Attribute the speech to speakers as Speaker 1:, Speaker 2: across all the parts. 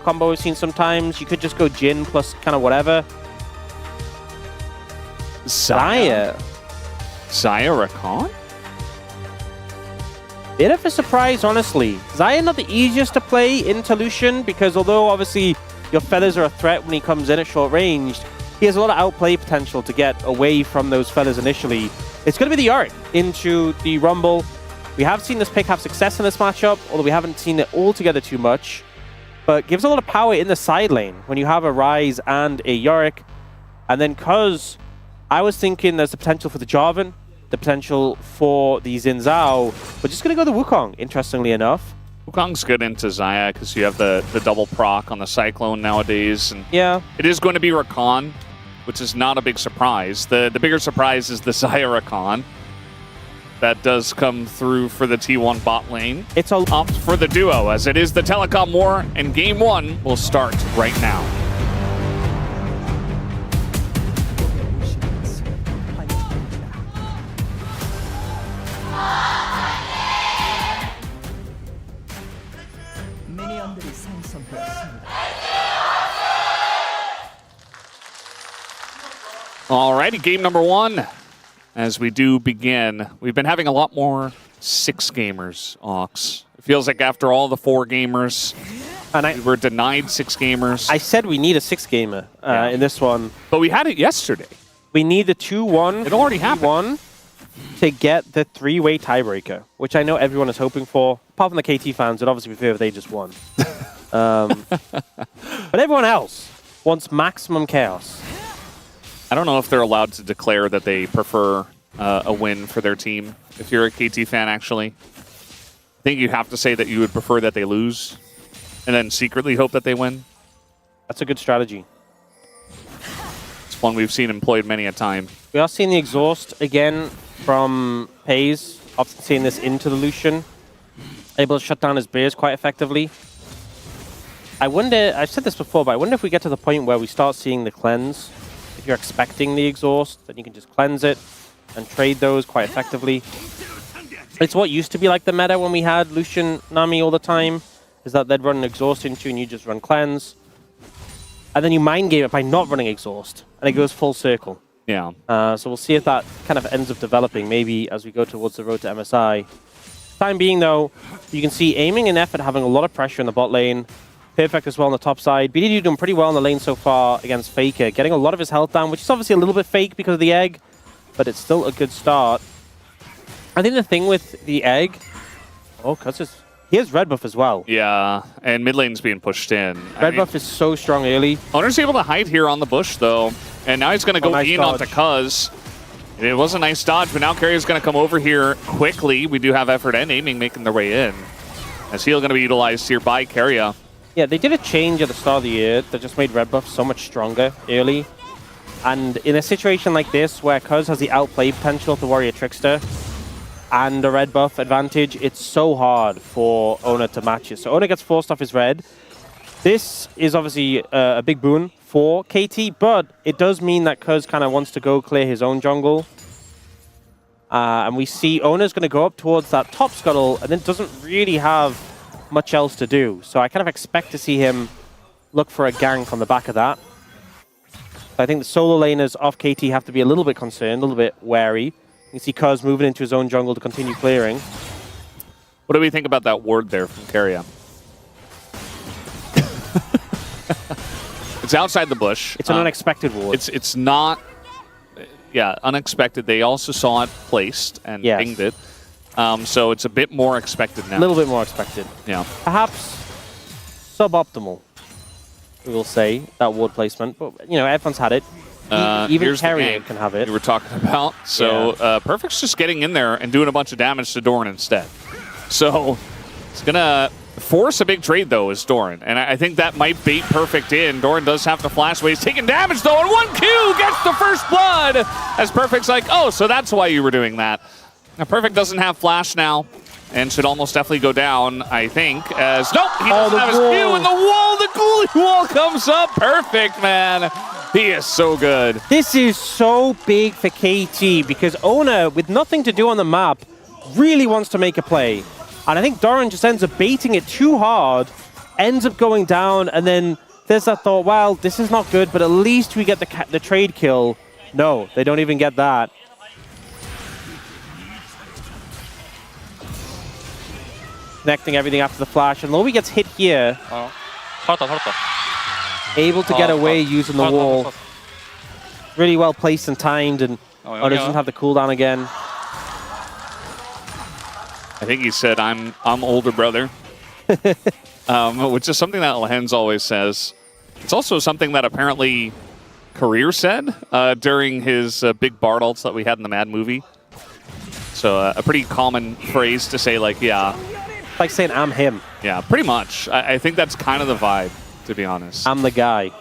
Speaker 1: combo we've seen sometimes. You could just go Jhin plus kind of whatever. Xayah
Speaker 2: Rakan?
Speaker 1: Bit of a surprise, honestly. Xayah not the easiest to play into Lucian, because although obviously your feathers are a threat when he comes in at short range, he has a lot of outplay potential to get away from those feathers initially. It's going to be the Yorick into the Rumble. We have seen this pick have success in this matchup, although we haven't seen it altogether too much. But gives a lot of power in the side lane when you have a Ryze and a Yorick. And then Cuz, I was thinking there's the potential for the Jarvan, the potential for the Xin Zhao. We're just going to go the Wukong, interestingly enough.
Speaker 2: Wukong's good into Xayah because you have the double proc on the Cyclone nowadays. And
Speaker 1: yeah.
Speaker 2: It is going to be Rakan, which is not a big surprise. The bigger surprise is the Xayah Rakan. That does come through for the T1 bot lane.
Speaker 1: It's a
Speaker 2: opt for the duo, as it is the Telecom War, and Game 1 will start right now. Alrighty, game number 1. As we do begin, we've been having a lot more 6 gamers, Ox. It feels like after all the 4 gamers, we were denied 6 gamers.
Speaker 1: I said we need a 6 gamer in this one.
Speaker 2: But we had it yesterday.
Speaker 1: We need the 2-1.
Speaker 2: It already happened.
Speaker 1: To get the 3-way tiebreaker, which I know everyone is hoping for. Apart from the KT fans, it'd obviously be fair if they just won. But everyone else wants maximum chaos.
Speaker 2: I don't know if they're allowed to declare that they prefer a win for their team. If you're a KT fan, actually, I think you have to say that you would prefer that they lose and then secretly hope that they win.
Speaker 1: That's a good strategy.
Speaker 2: It's one we've seen employed many a time.
Speaker 1: We are seeing the exhaust again from Pays, often seeing this into the Lucian. Able to shut down his bears quite effectively. I wonder, I've said this before, but I wonder if we get to the point where we start seeing the cleanse. If you're expecting the exhaust, then you can just cleanse it and trade those quite effectively. It's what used to be like the meta when we had Lucian Nami all the time, is that they'd run an exhaust into you and you just run cleanse. And then you mind game it by not running exhaust, and it goes full circle.
Speaker 2: Yeah.
Speaker 1: So we'll see if that kind of ends up developing, maybe as we go towards the road to MSI. Time being, though, you can see aiming and effort having a lot of pressure in the bot lane. Perfect as well on the top side. BDD doing pretty well in the lane so far against Faker, getting a lot of his health down, which is obviously a little bit fake because of the egg, but it's still a good start. I think the thing with the egg... Oh, because he has red buff as well.
Speaker 2: Yeah, and mid lane's being pushed in.
Speaker 1: Red buff is so strong early.
Speaker 2: Owner's able to hide here on the bush, though. And now he's going to go
Speaker 1: nice
Speaker 2: in
Speaker 1: dodge.
Speaker 2: onto Cuz. It was a nice dodge, but now Carrier's going to come over here quickly. We do have effort and aiming making their way in. As heal going to be utilized here by Carrier.
Speaker 1: Yeah, they did a change at the start of the year that just made red buff so much stronger early. And in a situation like this, where Cuz has the outplay potential of the Warrior Trickster and a red buff advantage, it's so hard for Owner to match it. So Owner gets forced off his red. This is obviously a big boon for KT, but it does mean that Cuz kind of wants to go clear his own jungle. And we see Owner's going to go up towards that top scuttle and then doesn't really have much else to do. So I kind of expect to see him look for a gank on the back of that. I think the solo laners off KT have to be a little bit concerned, a little bit wary. You can see Cuz moving into his own jungle to continue clearing.
Speaker 2: What do we think about that ward there from Carrier? It's outside the bush.
Speaker 1: It's an unexpected ward.
Speaker 2: It's not... Yeah, unexpected. They also saw it placed and pinged it. So it's a bit more expected now.
Speaker 1: A little bit more expected.
Speaker 2: Yeah.
Speaker 1: Perhaps suboptimal, we will say, that ward placement. But, you know, everyone's had it. Even Carrier can have it.
Speaker 2: We were talking about. So Perfect's just getting in there and doing a bunch of damage to Doran instead. So it's going to force a big trade, though, is Doran. And I think that might bait Perfect in. Doran does have to flash away. He's taking damage, though, and 1Q gets the first blood as Perfect's like, oh, so that's why you were doing that. Now, Perfect doesn't have flash now and should almost definitely go down, I think, as... Nope, he doesn't have his Q, and the wall, the cooling wall comes up. Perfect, man. He is so good.
Speaker 1: This is so big for KT because Owner, with nothing to do on the map, really wants to make a play. And I think Doran just ends up baiting it too hard ends up going down, and then there's that thought, well, this is not good, but at least we get the trade kill. No, they don't even get that. Connecting everything after the flash, and Lowy gets hit here. Able to get away using the wall. Really well placed and timed, and doesn't have the cooldown again.
Speaker 2: I think he said, I'm older brother. Which is something that Lehens always says. It's also something that apparently Career said during his big Bard ults that we had in the Mad movie. So a pretty common phrase to say, like, yeah.
Speaker 1: Like saying, I'm him.
Speaker 2: Yeah, pretty much. I think that's kind of the vibe, to be honest.
Speaker 1: I'm the guy.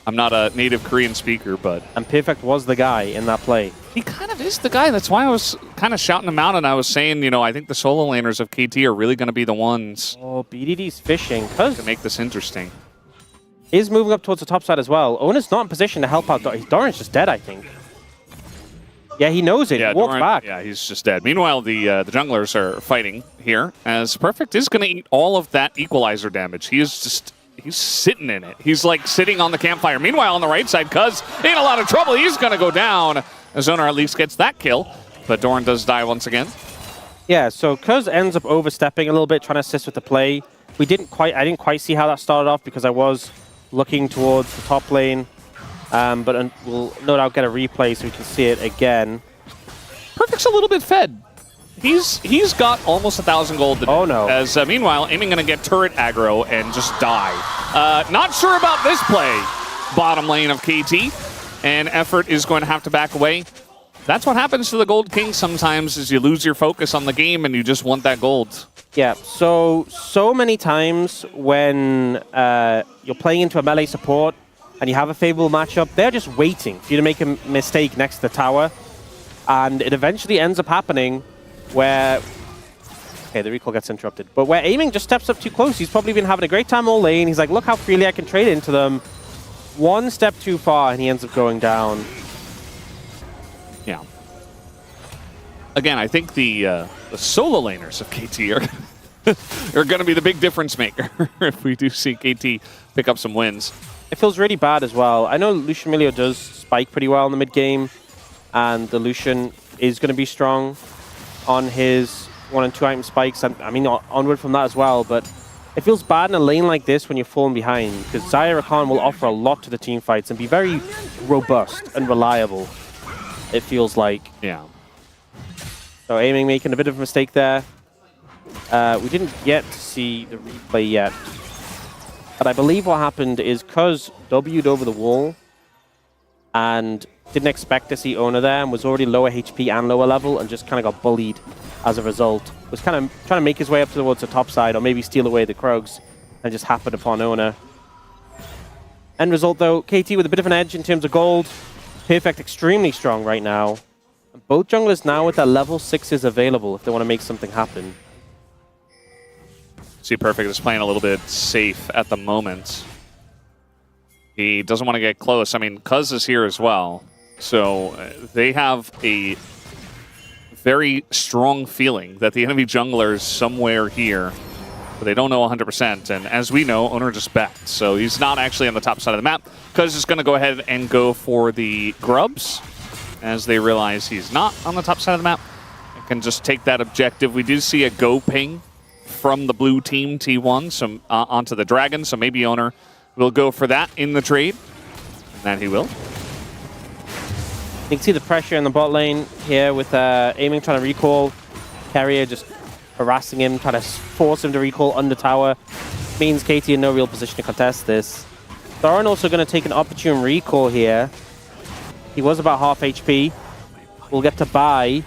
Speaker 2: I'm not a native Korean speaker, but...
Speaker 1: And Perfect was the guy in that play.
Speaker 2: He kind of is the guy. That's why I was kind of shouting him out, and I was saying, you know, I think the solo laners of KT are really going to be the ones...
Speaker 1: Oh, BDD's fishing. To
Speaker 2: make this interesting.
Speaker 1: Is moving up towards the top side as well. Owen's not in position to help out. Doran's just dead, I think. Yeah, he knows it.
Speaker 2: Yeah,
Speaker 1: he walks back.
Speaker 2: Yeah, he's just dead. Meanwhile, the junglers are fighting here, as Perfect is going to eat all of that equalizer damage. He is just... He's sitting in it. He's like sitting on the campfire. Meanwhile, on the right side, Cuz in a lot of trouble. He's going to go down. Zoner at least gets that kill, but Doran does die once again.
Speaker 1: Yeah, so Cuz ends up overstepping a little bit, trying to assist with the play. I didn't quite see how that started off because I was looking towards the top lane. But we'll no doubt get a replay so we can see it again.
Speaker 2: Perfect's a little bit fed. He's got almost 1,000 gold today.
Speaker 1: Oh no.
Speaker 2: As meanwhile, Aiming going to get turret aggro and just die. Not sure about this play, bottom lane of KT. And Effort is going to have to back away. That's what happens to the Gold King sometimes, is you lose your focus on the game and you just want that gold.
Speaker 1: Yeah, so many times when you're playing into a melee support and you have a favorable matchup, they're just waiting for you to make a mistake next to the tower. And it eventually ends up happening where... Okay, the recall gets interrupted. But where Aiming just steps up too close, he's probably been having a great time all lane. He's like, look how freely I can trade into them. One step too far, and he ends up going down.
Speaker 2: Yeah. Again, I think the solo laners of KT are going to be the big difference maker if we do see KT pick up some wins.
Speaker 1: It feels really bad as well. I know Lucian Milio does spike pretty well in the mid game, and the Lucian is going to be strong on his 1 and 2 item spikes. I mean, onward from that as well, but it feels bad in a lane like this when you're falling behind, because Xayah Rakan will offer a lot to the team fights and be very robust and reliable, it feels like.
Speaker 2: Yeah.
Speaker 1: So Aiming making a bit of a mistake there. We didn't get to see the replay yet, but I believe what happened is Cuz W'd over the wall and didn't expect to see Owner there and was already lower HP and lower level and just kind of got bullied as a result. Was kind of trying to make his way up towards the top side or maybe steal away the Krogs and just happened upon Owner. End result though, KT with a bit of an edge in terms of gold. Perfect extremely strong right now. Both junglers now with their level 6s available if they want to make something happen.
Speaker 2: See, Perfect is playing a little bit safe at the moment. He doesn't want to get close. I mean, Cuz is here as well. So they have a very strong feeling that the enemy jungler is somewhere here, but they don't know 100%. And as we know, Owner just backed, so he's not actually on the top side of the map. Cuz is going to go ahead and go for the grubs as they realize he's not on the top side of the map. They can just take that objective. We do see a go ping from the blue team, T1, so, onto the dragon, so maybe Owner will go for that in the trade, and that he will.
Speaker 1: You can see the pressure in the bot lane here with Aiming trying to recall. Carrier just harassing him, trying to force him to recall under tower. Means KT in no real position to contest this. Thorin also going to take an opportune recall here. He was about half HP. We'll get to buy.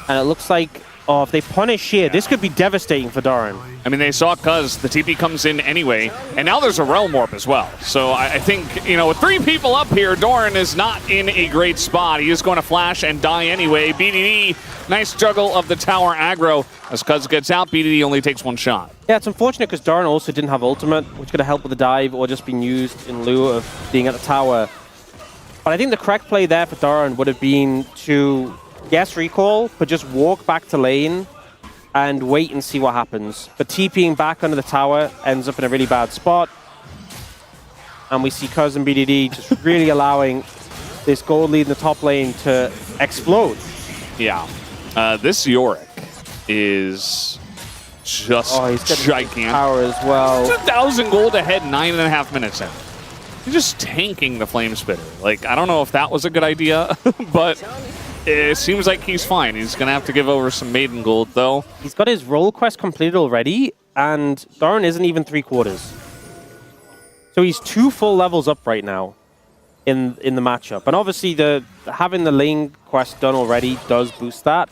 Speaker 1: And it looks like, oh, if they punish here, this could be devastating for Doran.
Speaker 2: I mean, they saw Cuz, the TP comes in anyway, and now there's a Realm Warp as well. So I think, you know, with 3 people up here, Doran is not in a great spot. He is going to flash and die anyway. BDD, nice juggle of the tower aggro. As Cuz gets out, BDD only takes 1 shot.
Speaker 1: Yeah, it's unfortunate because Doran also didn't have ultimate, which could have helped with the dive or just been used in lieu of being at the tower. But I think the correct play there for Doran would have been to, yes, recall, but just walk back to lane and wait and see what happens. But TPing back under the tower ends up in a really bad spot. And we see Cuz and BDD just really allowing this gold lead in the top lane to explode.
Speaker 2: Yeah. This Yorick is just gigantic.
Speaker 1: Power as well.
Speaker 2: 2,000 gold ahead, 9.5 minutes in. He's just tanking the Flame Spitter. Like, I don't know if that was a good idea, but it seems like he's fine. He's going to have to give over some Maiden Gold, though.
Speaker 1: He's got his role quest completed already, and Doran isn't even 3/4. So he's 2 full levels up right now in the matchup. And obviously, having the lane quest done already does boost that.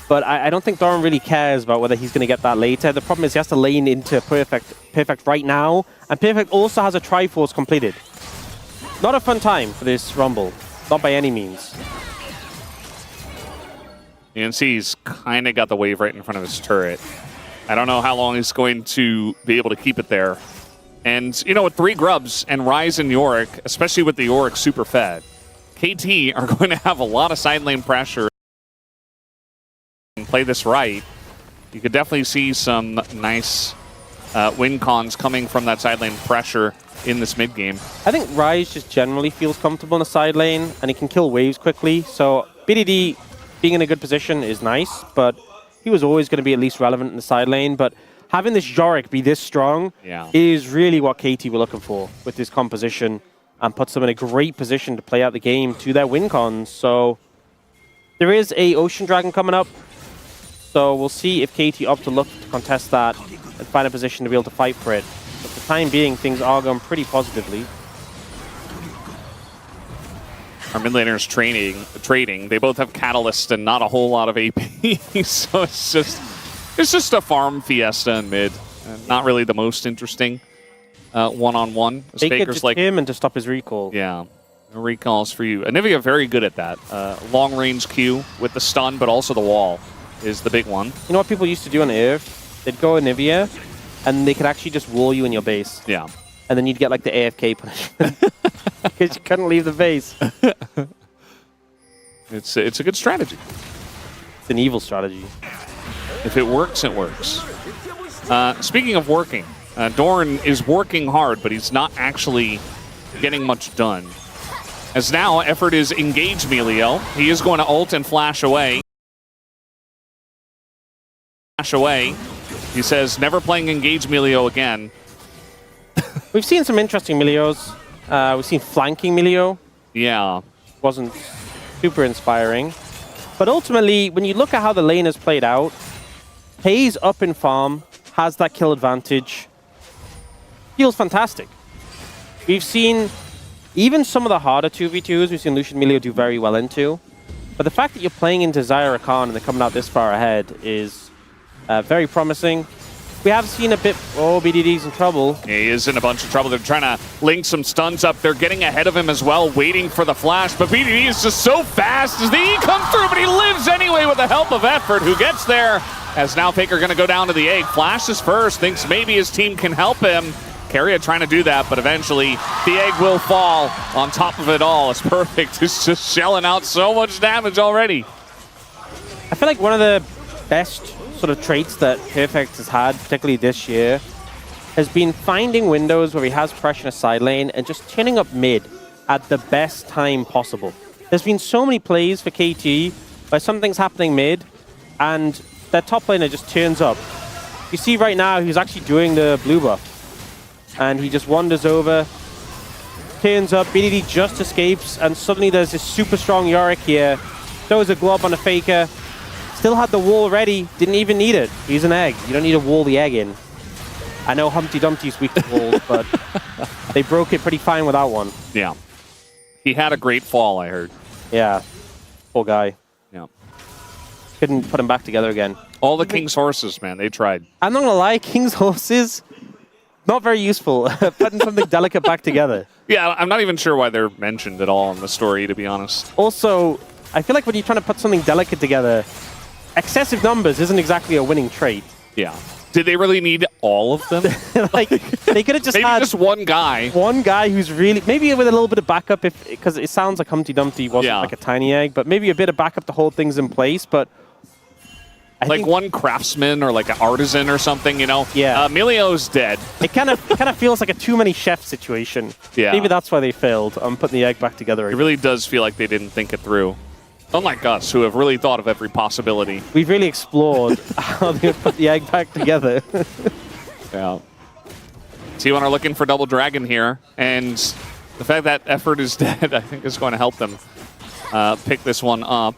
Speaker 1: But I don't think Doran really cares about whether he's going to get that later. The problem is he has to lane into Perfect right now. And Perfect also has a Triforce completed. Not a fun time for this Rumble. Not by any means.
Speaker 2: You can see he's kind of got the wave right in front of his turret. I don't know how long he's going to be able to keep it there. And, you know, with 3 grubs and Ryze and Yorick, especially with the Yorick super fed, KT are going to have a lot of side lane pressure. And play this right, you could definitely see some nice win cons coming from that side lane pressure in this mid game.
Speaker 1: I think Ryze just generally feels comfortable in the side lane, and he can kill waves quickly. So BDD being in a good position is nice, but he was always going to be at least relevant in the side lane. But having this Yorick be this strong is really what KT were looking for with this composition, and puts them in a great position to play out the game to their win cons. So there is a Ocean Dragon coming up. So we'll see if KT opt to look to contest that and find a position to be able to fight for it. But for the time being, things are going pretty positively.
Speaker 2: Our mid laners trading. They both have Catalyst and not a whole lot of AP. So it's just a farm fiesta in mid. Not really the most interesting one-on-one.
Speaker 1: Take it to him and to stop his recall.
Speaker 2: Yeah. Recalls for you. Anivia very good at that. Long range Q with the stun, but also the wall is the big one.
Speaker 1: You know what people used to do on Earth? They'd go Anivia, and they could actually just wall you in your base.
Speaker 2: Yeah.
Speaker 1: And then you'd get like the AFK punishment. Because you couldn't leave the base.
Speaker 2: It's a good strategy.
Speaker 1: It's an evil strategy.
Speaker 2: If it works, it works. Speaking of working, Doran is working hard, but he's not actually getting much done. As now, effort is engage Melio. He is going to ult and flash away. He says, never playing engage Melio again.
Speaker 1: We've seen some interesting Melios. We've seen flanking Melio.
Speaker 2: Yeah.
Speaker 1: Wasn't super inspiring. But ultimately, when you look at how the lane has played out, Hayes up in farm, has that kill advantage. Feels fantastic. We've seen even some of the harder 2v2s, we've seen Lucian Melio do very well into. But the fact that you're playing into Zyra Khan and they're coming out this far ahead is very promising. We have seen a bit... Oh, BDD's in trouble.
Speaker 2: He is in a bunch of trouble. They're trying to link some stuns up. They're getting ahead of him as well, waiting for the flash. But BDD is just so fast as the E comes through, but he lives anyway with the help of Effort, who gets there. As now Faker going to go down to the egg. Flashes first, thinks maybe his team can help him. Keria trying to do that, but eventually the egg will fall on top of it all. It's perfect. It's just shelling out so much damage already.
Speaker 1: I feel like one of the best sort of traits that Perfect has had, particularly this year, has been finding windows where he has pressure in a side lane and just turning up mid at the best time possible. There's been so many plays for KT where something's happening mid and their top laner just turns up. You see right now he's actually doing the blue buff and he just wanders over, turns up, BDD just escapes, and suddenly there's this super strong Yorick here, throws a glob on a Faker. Still had the wall ready, didn't even need it. He's an egg. You don't need to wall the egg in. I know Humpty Dumpty's weak to walls, but they broke it pretty fine without one.
Speaker 2: Yeah. He had a great fall, I heard.
Speaker 1: Yeah. Poor guy.
Speaker 2: Yeah.
Speaker 1: Couldn't put him back together again.
Speaker 2: All the King's horses, man, they tried.
Speaker 1: I'm not gonna lie, King's horses, not very useful. Putting something delicate back together.
Speaker 2: Yeah, I'm not even sure why they're mentioned at all in the story, to be honest.
Speaker 1: Also, I feel like when you're trying to put something delicate together, excessive numbers isn't exactly a winning trait.
Speaker 2: Yeah. Did they really need all of them?
Speaker 1: Like, they could have just
Speaker 2: maybe
Speaker 1: had
Speaker 2: just one guy.
Speaker 1: One guy who's really, maybe with a little bit of backup, because it sounds like Humpty Dumpty wasn't like a tiny egg, but maybe a bit of backup to hold things in place. But
Speaker 2: like one craftsman or like an artisan or something, you know?
Speaker 1: Yeah.
Speaker 2: Emilio's dead.
Speaker 1: It kind of feels like a too many chefs situation.
Speaker 2: Yeah.
Speaker 1: Maybe that's why they failed on putting the egg back together.
Speaker 2: It really does feel like they didn't think it through. Unlike us, who have really thought of every possibility.
Speaker 1: We've really explored how they would put the egg back together.
Speaker 2: Yeah. T1 are looking for Double Dragon here, and the fact that effort is dead, I think, is going to help them pick this one up.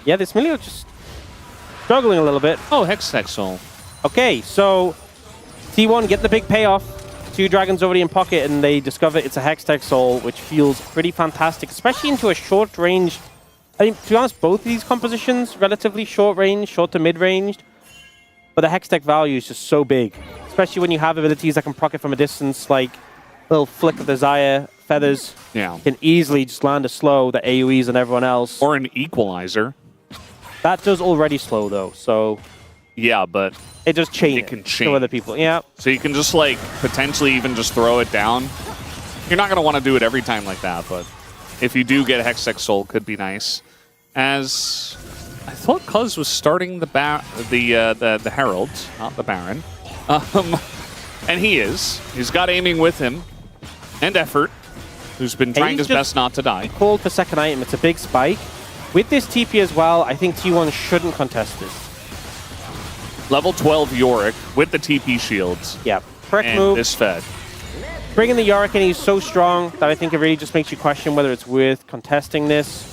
Speaker 1: Yeah, this Emilio just struggling a little bit.
Speaker 2: Oh, Hextech Soul.
Speaker 1: Okay, so T1 get the big payoff. 2 dragons already in pocket, and they discover it's a Hextech Soul, which feels pretty fantastic, especially into a short range. I mean, to be honest, both of these compositions, relatively short range, short to mid-ranged, but the Hextech value is just so big, especially when you have abilities that can proc it from a distance, like a little flick of the Zaya feathers.
Speaker 2: Yeah.
Speaker 1: Can easily just land a slow that AoEs on everyone else.
Speaker 2: Or an Equalizer.
Speaker 1: That does already slow, though, so...
Speaker 2: Yeah, but...
Speaker 1: It just chains
Speaker 2: it can chain
Speaker 1: to other people. Yeah.
Speaker 2: So you can just, like, potentially even just throw it down. You're not going to want to do it every time like that, but if you do get Hextech Soul, could be nice. As I thought Cuz was starting the Herald, not the Baron. And he is. He's got aiming with him. And effort, who's been trying his best not to die.
Speaker 1: Called for second item. It's a big spike. With this TP as well, I think T1 shouldn't contest this.
Speaker 2: Level 12 Yorick with the TP shields.
Speaker 1: Yeah. Correct
Speaker 2: and
Speaker 1: move.
Speaker 2: This fed.
Speaker 1: Bringing the Yorick in, he's so strong that I think it really just makes you question whether it's worth contesting this.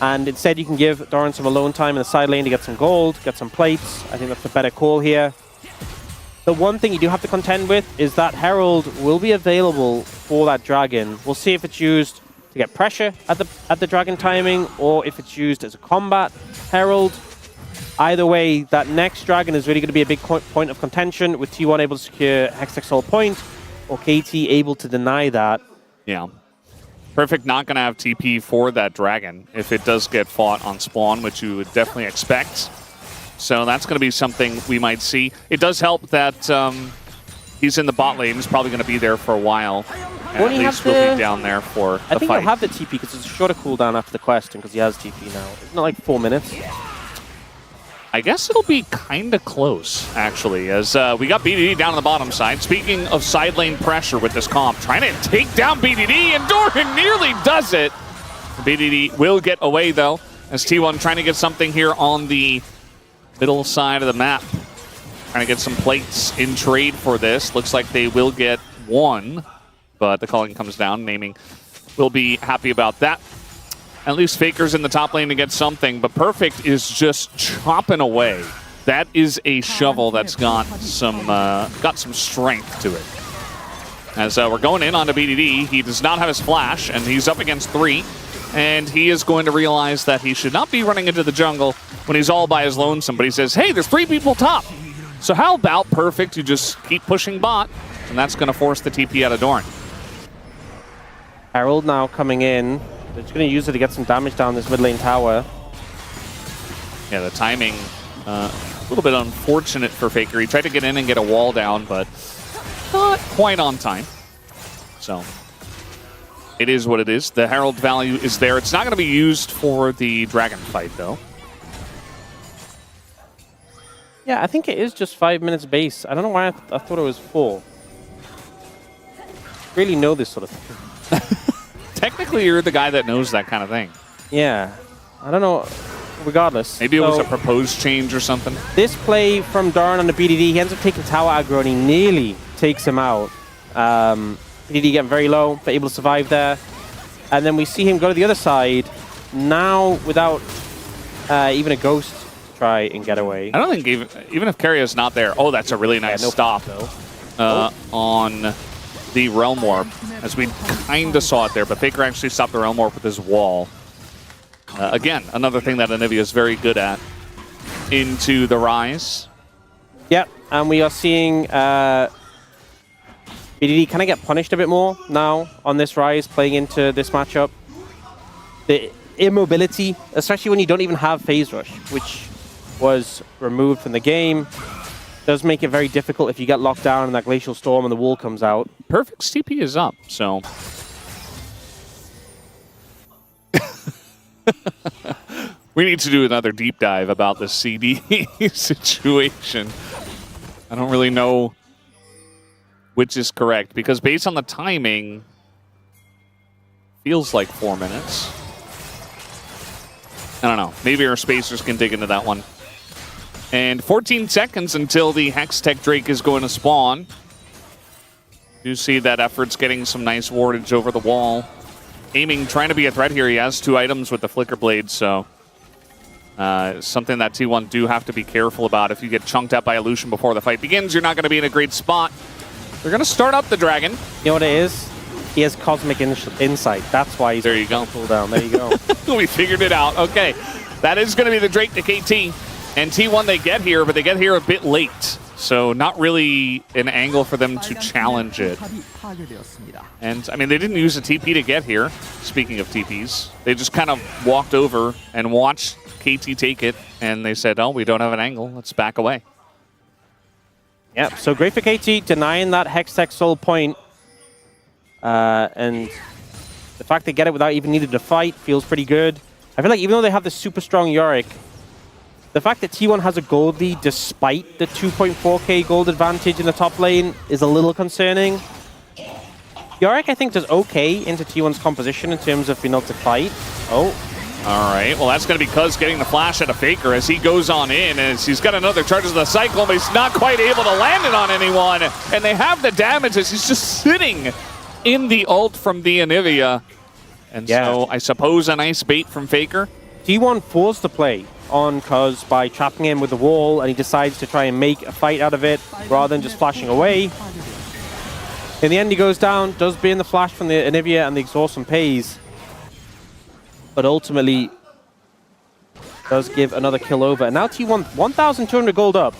Speaker 1: And instead you can give Doran some alone time in the side lane to get some gold, get some plates. I think that's the better call here. The one thing you do have to contend with is that Herald will be available for that dragon. We'll see if it's used to get pressure at the dragon timing, or if it's used as a combat Herald. Either way, that next dragon is really going to be a big point of contention, with T1 able to secure Hextech Soul point, or KT able to deny that.
Speaker 2: Yeah. Perfect not going to have TP for that dragon if it does get fought on spawn, which you would definitely expect. So that's going to be something we might see. It does help that he's in the bot lane. He's probably going to be there for a while. At least we'll be down there for the fight.
Speaker 1: I think he'll have the TP because it's a shorter cooldown after the quest, and because he has TP now. Isn't it like 4 minutes?
Speaker 2: I guess it'll be kind of close, actually, as we got BDD down on the bottom side. Speaking of side lane pressure with this comp, trying to take down BDD, and Doran nearly does it. BDD will get away, though, as T1 trying to get something here on the middle side of the map. Trying to get some plates in trade for this. Looks like they will get one, but the calling comes down. Naming will be happy about that. At least Faker's in the top lane to get something, but Perfect is just chopping away. That is a shovel that's got some strength to it. As we're going in onto BDD, he does not have his flash, and he's up against 3. And he is going to realize that he should not be running into the jungle when he's all by his lonesome. But he says, hey, there's 3 people top. So how about Perfect? You just keep pushing bot, and that's going to force the TP out of Doran.
Speaker 1: Herald now coming in. They're just going to use it to get some damage down this mid lane tower.
Speaker 2: Yeah, the timing, a little bit unfortunate for Faker. He tried to get in and get a wall down, but not quite on time. So it is what it is. The Herald value is there. It's not going to be used for the dragon fight, though.
Speaker 1: Yeah, I think it is just 5 minutes base. I don't know why I thought it was 4. Really know this sort of thing.
Speaker 2: Technically, you're the guy that knows that kind of thing.
Speaker 1: Yeah. I don't know. Regardless.
Speaker 2: Maybe it was a proposed change or something.
Speaker 1: This play from Doran on the BDD, he ends up taking tower aggro and he nearly takes him out. BDD getting very low, but able to survive there. And then we see him go to the other side, now without even a ghost to try and get away.
Speaker 2: I don't think even if Carrier's not there. Oh, that's a really nice stop on the Realm Warp, as we kind of saw it there, but Faker actually stopped the Realm Warp with his wall. Again, another thing that Anivia is very good at. Into the Rise.
Speaker 1: Yep, and we are seeing BDD kind of get punished a bit more now on this Rise, playing into this matchup. The immobility, especially when you don't even have Phase Rush, which was removed from the game, does make it very difficult if you get locked down in that Glacial Storm and the wall comes out.
Speaker 2: Perfect's TP is up, so... We need to do another deep dive about the CD situation. I don't really know which is correct, because based on the timing, feels like 4 minutes. I don't know. Maybe our spacers can dig into that one. And 14 seconds until the Hextech Drake is going to spawn. You see that Effort's getting some nice wardage over the wall. Aiming, trying to be a threat here. He has 2 items with the Flicker Blade, so something that T1 do have to be careful about. If you get chunked out by Illusion before the fight begins, you're not going to be in a great spot. They're going to start up the Dragon.
Speaker 1: You know what it is? He has Cosmic Insight. That's why he's
Speaker 2: there you go.
Speaker 1: Cooldown. There you go.
Speaker 2: We figured it out. Okay, that is going to be the Drake to KT. And T1, they get here, but they get here a bit late. So not really an angle for them to challenge it. And, I mean, they didn't use a TP to get here, speaking of TPs. They just kind of walked over and watched KT take it, and they said, oh, we don't have an angle. Let's back away.
Speaker 1: Yep, so great for KT, denying that Hextech Soul point. And the fact they get it without even needing to fight feels pretty good. I feel like even though they have this super strong Yorick, the fact that T1 has a gold lead despite the 2.4k gold advantage in the top lane is a little concerning. Yorick, I think, does okay into T1's composition in terms of being able to fight. Oh.
Speaker 2: All right, well, that's going to be Cuz getting the flash at a Faker as he goes on in, as he's got another charge of the Cyclone, but he's not quite able to land it on anyone. And they have the damage as he's just sitting in the ult from the Anivia. And so I suppose a nice bait from Faker.
Speaker 1: T1 forced the play on Cuz by trapping him with the wall, and he decides to try and make a fight out of it rather than just flashing away. In the end, he goes down, does burn the flash from the Anivia, and the exhaustion pays. But ultimately, does give another kill over. And now T1, 1,200 gold up.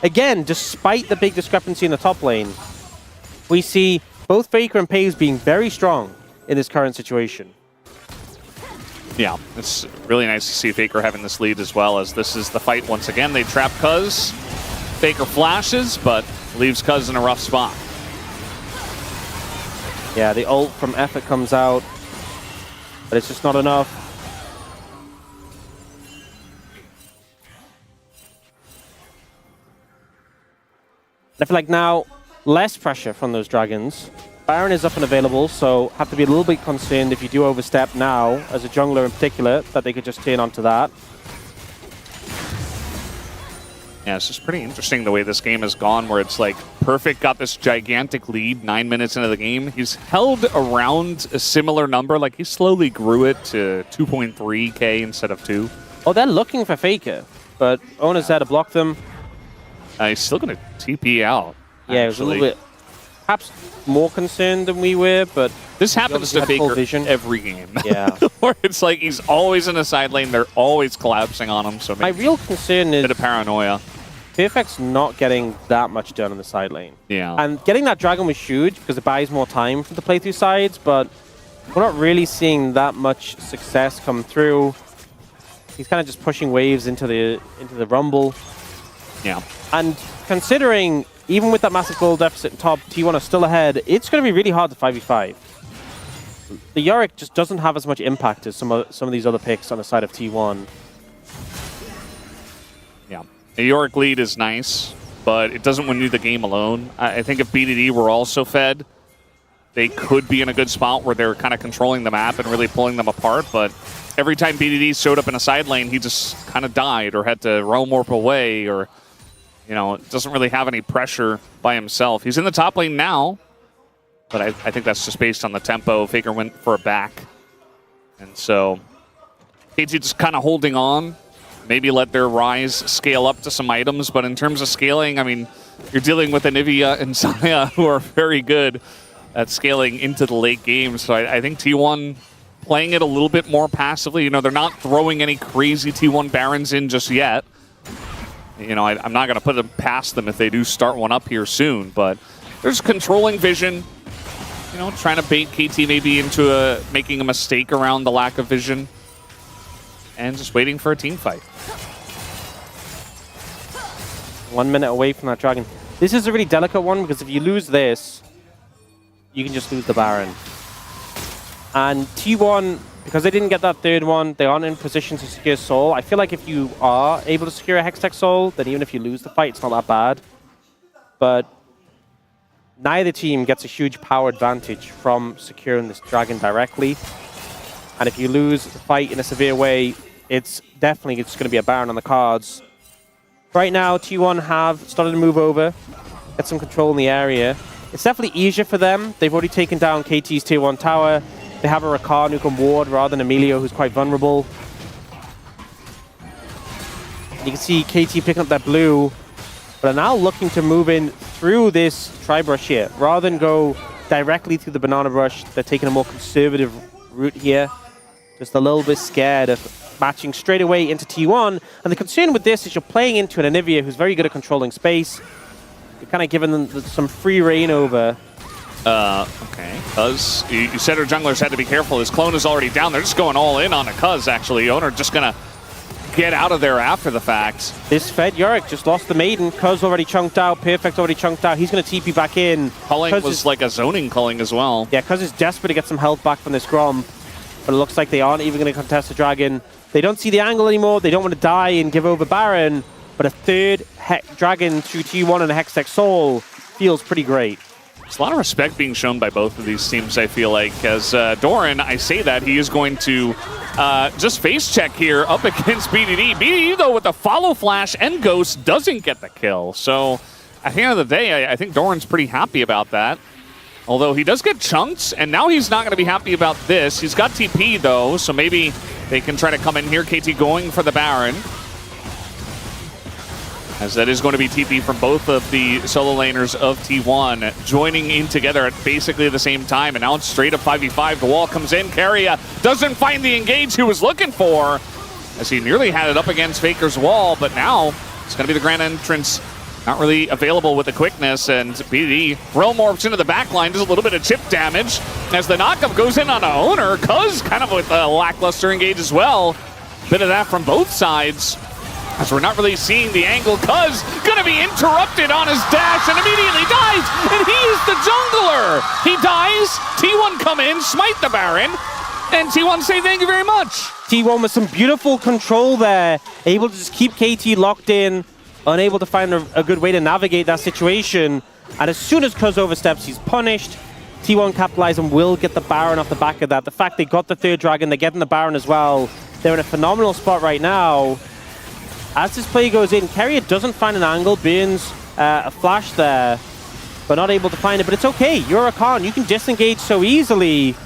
Speaker 1: Again, despite the big discrepancy in the top lane, we see both Faker and Pays being very strong in this current situation.
Speaker 2: Yeah, it's really nice to see Faker having this lead as well, as this is the fight once again. They trap Cuz. Faker flashes, but leaves Cuz in a rough spot.
Speaker 1: Yeah, the ult from Effort comes out, but it's just not enough. I feel like now, less pressure from those dragons. Baron is up and available, so have to be a little bit concerned if you do overstep now, as a jungler in particular, that they could just turn onto that.
Speaker 2: Yeah, it's just pretty interesting the way this game has gone, where it's like Perfect got this gigantic lead 9 minutes into the game. He's held around a similar number, like he slowly grew it to 2.3k instead of 2.
Speaker 1: Oh, they're looking for Faker, but Ona's there to block them.
Speaker 2: He's still going to TP out.
Speaker 1: Yeah, it was a little bit perhaps more concerned than we were, but
Speaker 2: this happens to Faker every game.
Speaker 1: Yeah.
Speaker 2: Where it's like he's always in the side lane, they're always collapsing on him. So
Speaker 1: my real concern is
Speaker 2: a bit of paranoia.
Speaker 1: Perfect's not getting that much done on the side lane.
Speaker 2: Yeah.
Speaker 1: And getting that dragon was huge because it buys more time for the playthrough sides, but we're not really seeing that much success come through. He's kind of just pushing waves into the Rumble.
Speaker 2: Yeah.
Speaker 1: And considering, even with that massive goal deficit in top, T1 are still ahead, it's going to be really hard to 5v5. The Yorick just doesn't have as much impact as some of these other picks on the side of T1.
Speaker 2: Yeah. The Yorick lead is nice, but it doesn't win you the game alone. I think if BDD were also fed, they could be in a good spot where they're kind of controlling the map and really pulling them apart, but every time BDD showed up in a side lane, he just kind of died or had to roam warp away, or, you know, doesn't really have any pressure by himself. He's in the top lane now, but I think that's just based on the tempo. Faker went for a back. And so KT just kind of holding on. Maybe let their Rise scale up to some items, but in terms of scaling, I mean, you're dealing with Anivia and Zaya, who are very good at scaling into the late game. So I think T1 playing it a little bit more passively. You know, they're not throwing any crazy T1 Barons in just yet. You know, I'm not going to put them past them if they do start one up here soon, but there's controlling vision. You know, trying to bait KT maybe into making a mistake around the lack of vision. And just waiting for a team fight.
Speaker 1: 1 minute away from that dragon. This is a really delicate one, because if you lose this, you can just lose the Baron. And T1 because they didn't get that third one, they aren't in position to secure Soul. I feel like if you are able to secure a Hextech Soul, then even if you lose the fight, it's not that bad. But neither team gets a huge power advantage from securing this dragon directly. And if you lose the fight in a severe way, it's definitely just going to be a Baron on the cards. Right now, T1 have started to move over, get some control in the area. It's definitely easier for them. They've already taken down KT's Tier 1 tower. They have a Rakan who can ward rather than Emilio, who's quite vulnerable. You can see KT picking up that blue, but are now looking to move in through this tri-brush here. Rather than go directly through the banana brush, they're taking a more conservative route here. Just a little bit scared of matching straight away into T1. And the concern with this is you're playing into an Anivia who's very good at controlling space. You're kind of giving them some free reign over.
Speaker 2: Okay. Cuz, you said our junglers had to be careful. His clone is already down. They're just going all in on a Cuz, actually. Owner just going to get out of there after the fact.
Speaker 1: This Fed Yorick just lost the maiden. Cuz already chunked out. Perfect already chunked out. He's going to TP back in.
Speaker 2: Culling was like a zoning culling as well.
Speaker 1: Yeah, Cuz is desperate to get some health back from this Grom. But it looks like they aren't even going to contest the dragon. They don't see the angle anymore. They don't want to die and give over Baron. But a third dragon to T1 and a Hextech Soul feels pretty great.
Speaker 2: There's a lot of respect being shown by both of these teams, I feel like. As Doran, I say that, he is going to just face check here up against BDD. BDD, though, with the follow flash and Ghost, doesn't get the kill. So at the end of the day, I think Doran's pretty happy about that. Although he does get chunked, and now he's not going to be happy about this. He's got TP, though, so maybe they can try to come in here. KT going for the Baron, as that is going to be TP from both of the solo laners of T1, joining in together at basically the same time. And now it's straight up 5v5. The wall comes in. Keria doesn't find the engage he was looking for, as he nearly had it up against Faker's wall, but now it's going to be the grand entrance. Not really available with the quickness, and BD Realm morphs into the backline, does a little bit of chip damage as the knockup goes in on a Owner. Cuz kind of with a lackluster engage as well. Bit of that from both sides, as we're not really seeing the angle. Cuz gonna be interrupted on his dash and immediately dies, and he is the jungler. He dies, T1 come in, smite the Baron, and T1 say thank you very much.
Speaker 1: T1 with some beautiful control there, able to just keep KT locked in, unable to find a good way to navigate that situation. And as soon as Cuz oversteps, he's punished. T1 capitalize and will get the Baron off the back of that. The fact they got the third dragon, they're getting the Baron as well. They're in a phenomenal spot right now. As this play goes in, Keria doesn't find an angle, burns a flash there, but not able to find it. But it's okay, you're a Khan, you can disengage so easily.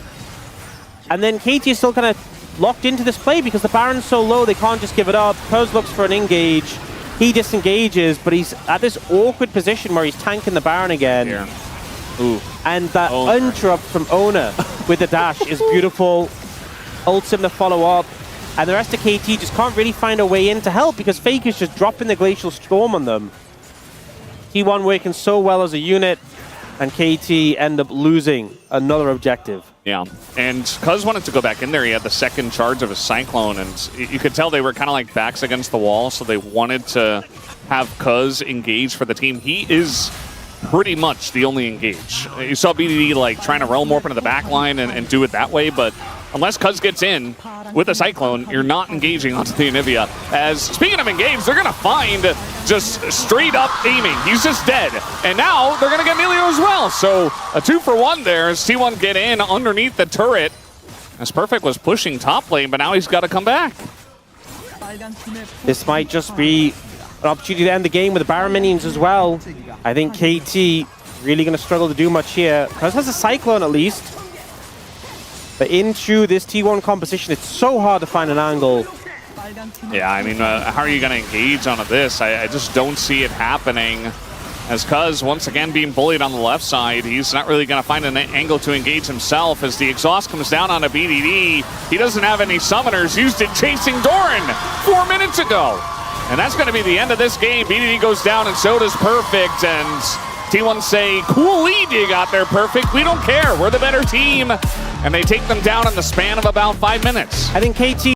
Speaker 1: And then KT is still kind of locked into this play because the Baron's so low, they can't just give it up. Cuz looks for an engage. He disengages, but he's at this awkward position where he's tanking the Baron again.
Speaker 2: Yeah. Ooh.
Speaker 1: And that interrupt from Owner with the dash is beautiful. Ults him to follow up. And the rest of KT just can't really find a way in to help because Faker's just dropping the Glacial Storm on them. T1 working so well as a unit, and KT end up losing another objective.
Speaker 2: Yeah, and Cuz wanted to go back in there. He had the second charge of a Cyclone, and you could tell they were kind of like backs against the wall, so they wanted to have Cuz engage for the team. He is pretty much the only engage. You saw BDD like trying to realm warp into the back line and do it that way, but unless Cuz gets in with a Cyclone, you're not engaging onto the Anivia. As, speaking of engage, they're going to find just straight up aiming. He's just dead. And now they're going to get Emilio as well. So a 2-for-1 there as T1 get in underneath the turret. As Perfect was pushing top lane, but now he's got to come back.
Speaker 1: This might just be an opportunity to end the game with the Baron minions as well. I think KT really going to struggle to do much here. Cuz has a Cyclone at least. But into this T1 composition, it's so hard to find an angle.
Speaker 2: Yeah, I mean, how are you going to engage onto this? I just don't see it happening. As Cuz, once again, being bullied on the left side, he's not really going to find an angle to engage himself as the exhaust comes down on a BDD. He doesn't have any summoners, used it chasing Doran 4 minutes ago. And that's going to be the end of this game. BDD goes down and so does Perfect. And T1 say, cool lead you got there, Perfect. We don't care. We're the better team. And they take them down in the span of about 5 minutes.
Speaker 1: I think KT